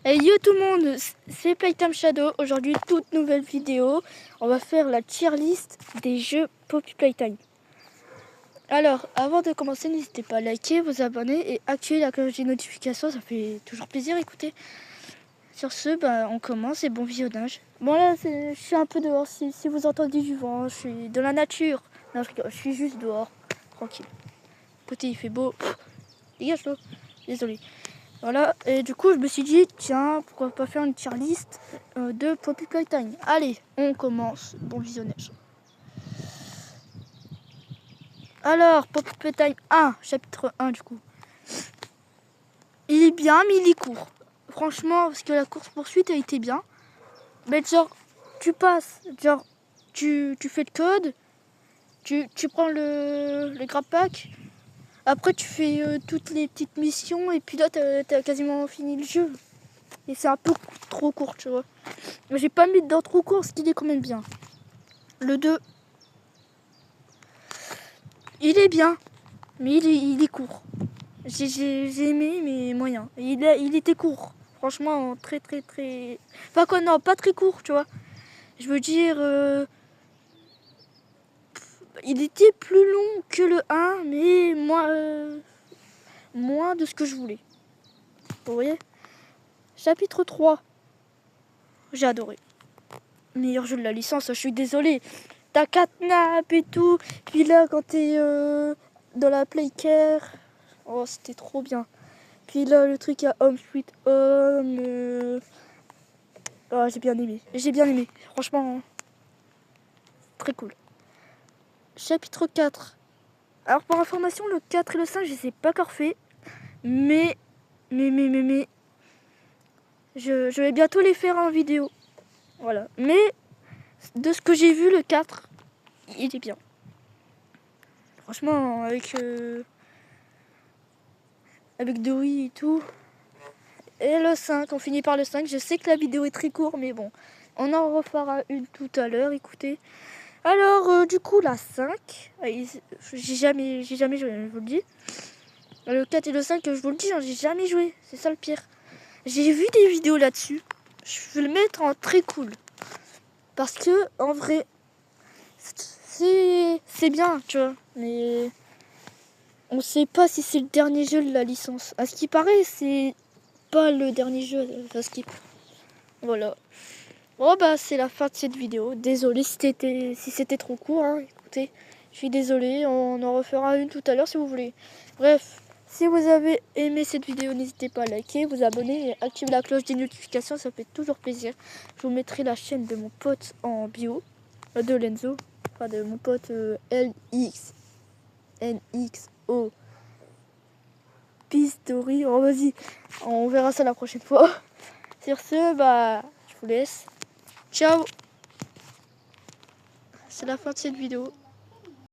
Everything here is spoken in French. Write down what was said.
Hey yo tout le monde, c'est Playtime Shadow. Aujourd'hui, toute nouvelle vidéo. On va faire la tier list des jeux Poppy Playtime. Alors, avant de commencer, n'hésitez pas à liker, vous abonner et activer la cloche des notifications. Ça fait toujours plaisir, écoutez. Sur ce, on commence et bon visionnage. Bon là, je suis un peu dehors. Si vous entendez du vent, je suis de la nature. Non, je suis juste dehors, tranquille. Écoutez, il fait beau. Dégage l'eau. Désolé. Voilà, et du coup je me suis dit, tiens, pourquoi pas faire une tier list de Poppy Playtime. Allez, on commence, bon visionnage. Alors, Poppy Playtime 1, chapitre 1 du coup. Il est bien, mais il est court. Franchement, parce que la course-poursuite a été bien. Mais genre, tu passes, genre, tu fais le code, tu prends le grab pack. Après, tu fais toutes les petites missions, et puis là, t'as quasiment fini le jeu. Et c'est un peu trop court, tu vois. J'ai pas mis dans trop court, ce qu'il est quand même bien. Le 2, il est bien, mais il est court. J'ai aimé, mais moyen. Il était court. Franchement, très. Enfin, quoi, non, pas très court, tu vois. Je veux dire, il était plus long que le 1, mais moins de ce que je voulais. Vous voyez ? Chapitre 3. J'ai adoré. Meilleur jeu de la licence, je suis désolée. T'as Catnap et tout. Puis là, quand t'es dans la Playcare, oh, c'était trop bien. Puis là, le truc à Home Sweet Home. Oh, j'ai bien aimé. J'ai bien aimé. Franchement, très cool. Chapitre 4. Alors, pour information, le 4 et le 5, je les ai pas encore fait. Mais. Je vais bientôt les faire en vidéo. Voilà. Mais, de ce que j'ai vu, le 4, il est bien. Franchement, avec Dewey et tout. Et le 5, on finit par le 5. Je sais que la vidéo est très courte, mais bon. On en refera une tout à l'heure, écoutez. Alors, du coup, la 5, j'ai jamais joué, je vous le dis. Le 4 et le 5, je vous le dis, j'ai jamais joué. C'est ça le pire. J'ai vu des vidéos là-dessus. Je vais le mettre en très cool. Parce que, en vrai, c'est bien, tu vois. Mais on sait pas si c'est le dernier jeu de la licence. À ce qui paraît, c'est pas le dernier jeu, ça skip. Voilà. Bon c'est la fin de cette vidéo. Désolé si c'était trop court, hein. Écoutez, je suis désolé, on en refera une tout à l'heure si vous voulez. Bref, si vous avez aimé cette vidéo, n'hésitez pas à liker, vous abonner et activer la cloche des notifications, ça fait toujours plaisir. Je vous mettrai la chaîne de mon pote en bio, de Lenzo, enfin de mon pote LXNXO Pistori. Oh vas-y, on verra ça la prochaine fois. Sur ce, je vous laisse. Ciao. C'est la fin de cette vidéo.